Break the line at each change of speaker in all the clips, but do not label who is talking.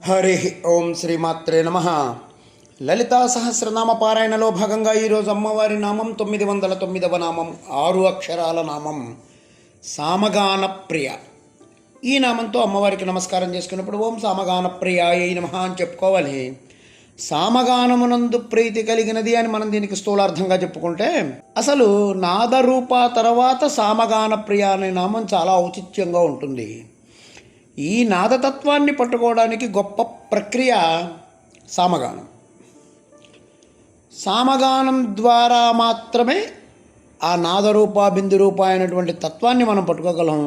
హరి ఓం శ్రీమాత్రే నమ. లలితా సహస్రనామ పారాయణలో భాగంగా ఈరోజు అమ్మవారి నామం 909వ నామం, 6 అక్షరాల నామం సామగాన ప్రియ. ఈ నామంతో అమ్మవారికి నమస్కారం చేసుకున్నప్పుడు ఓం సామగాన ప్రియాయై నమః అని చెప్పుకోవాలి. సామగానమునందు ప్రీతి కలిగినది అని మనం దీనికి స్థూలార్థంగా చెప్పుకుంటే, అసలు నాదరూప తర్వాత సామగాన ప్రియ అనే నామం చాలా ఔచిత్యంగా ఉంటుంది. ఈ నాదతత్వాన్ని పట్టుకోవడానికి గొప్ప ప్రక్రియ సామగానం. సామగానం ద్వారా మాత్రమే ఆ నాదరూప బిందురూప అయినటువంటి తత్వాన్ని మనం పట్టుకోగలం.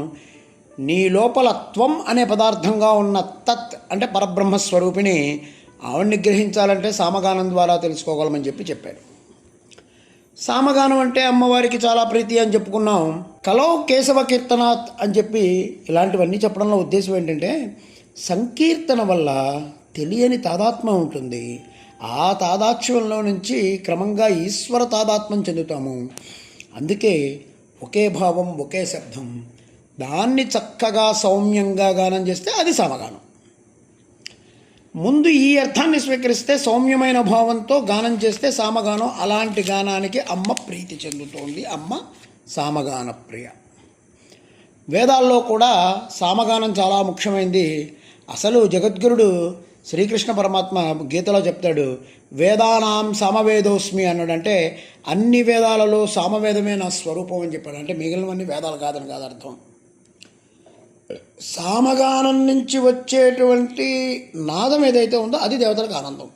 నీ లోపల త్వం అనే పదార్థంగా ఉన్న తత్ అంటే పరబ్రహ్మస్వరూపిణి, ఆవిడ్ని గ్రహించాలంటే సామగానం ద్వారా తెలుసుకోగలమని చెప్పారు. సామగానం అంటే అమ్మవారికి చాలా ప్రీతి అని చెప్పుకున్నాం. కలో కేశవ కీర్తనాత్ అని చెప్పి ఇలాంటివన్నీ చెప్పడంలో ఉద్దేశం ఏంటంటే, సంకీర్తన వల్ల తెలియని తాదాత్మ్యం ఉంటుంది. ఆ తాదాత్మ్యంలో నుంచి క్రమంగా ఈశ్వర తాదాత్మ్యం చెందుతాము. అందుకే ఒకే భావం ఒకే శబ్దం, దాన్ని చక్కగా సౌమ్యంగా గానం చేస్తే అది సామగానం. ముందు ఈ అర్థాన్ని స్వీకరిస్తే సౌమ్యమైన భావంతో గానం చేస్తే సామగానం. అలాంటి గానానికి అమ్మ ప్రీతి చెందుతోంది. అమ్మ సామగాన ప్రియ. వేదాల్లో కూడా సామగానం చాలా ముఖ్యమైనది. అసలు జగద్గురుడు శ్రీకృష్ణ పరమాత్మ గీతలో చెప్తాడు, వేదానాం సామవేదోస్మి అన్నాడు. అంటే అన్ని వేదాలలో సామవేదమే నా స్వరూపం అని చెప్పాడు. అంటే మిగిలినవన్నీ వేదాలు కాదని కాదు అర్థం. సామగానం నుంచి వచ్చేటువంటి నాదం ఏదైతే ఉందో అది దేవతలకు ఆనందం.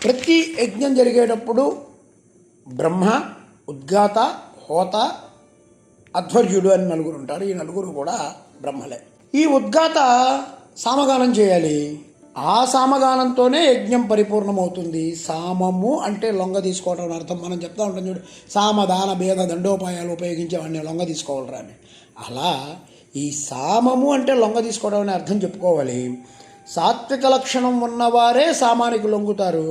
ప్రతి యజ్ఞం జరిగేటప్పుడు బ్రహ్మ, ఉద్గాత, హోత, అధ్వర్యుడు అని నలుగురు ఉంటారు. ఈ నలుగురు కూడా బ్రహ్మలే. ఈ ఉద్గాత సామగానం చేయాలి. ఆ సామగానంతోనే యజ్ఞం పరిపూర్ణమవుతుంది. సామము అంటే లొంగ తీసుకోవడం అని అర్థం. మనం చెప్తా ఉంటాం చూడు, సామదాన భేద దండోపాయాలు ఉపయోగించేవాడిని లొంగ తీసుకోవాలరా అని. అలా ఈ సామము అంటే లొంగ తీసుకోవడం అనే అర్థం చెప్పుకోవాలి. సాత్విక లక్షణం ఉన్నవారే సామానికి లొంగుతారు.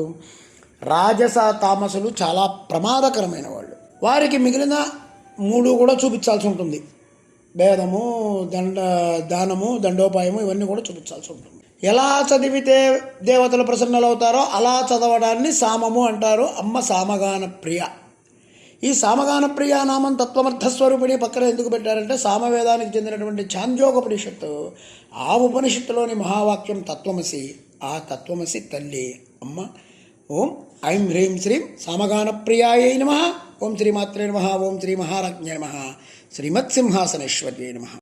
రాజస తామసులు చాలా ప్రమాదకరమైన వాళ్ళు. వారికి మిగిలిన 3 కూడా చూపించాల్సి ఉంటుంది. భేదము, దానము, దండోపాయము ఇవన్నీ కూడా చూపించాల్సి ఉంటుంది. ఎలా చదివితే దేవతలు ప్రసన్నలవుతారో అలా చదవడాన్ని సామము అంటారు. అమ్మ సామగాన ప్రియ. ఈ సామగాన ప్రియ నామం తత్వమర్థస్వరూపిణి పక్కన ఎందుకు పెట్టారంటే, సామవేదానికి చెందినటువంటి ఛాందోగోపనిషత్తు, ఆ ఉపనిషత్తులోని మహావాక్యం తత్వమసి. ఆ తత్వమసి తల్లి అమ్మ. ఓం ఐం హ్రీం శ్రీం సామగాన ప్రియాయై నమః. ఓం శ్రీమాత్రే నమః. ఓం శ్రీ మహారాజ్ఞే నమః. శ్రీమత్సింహాసనేశ్వర్యై నమః.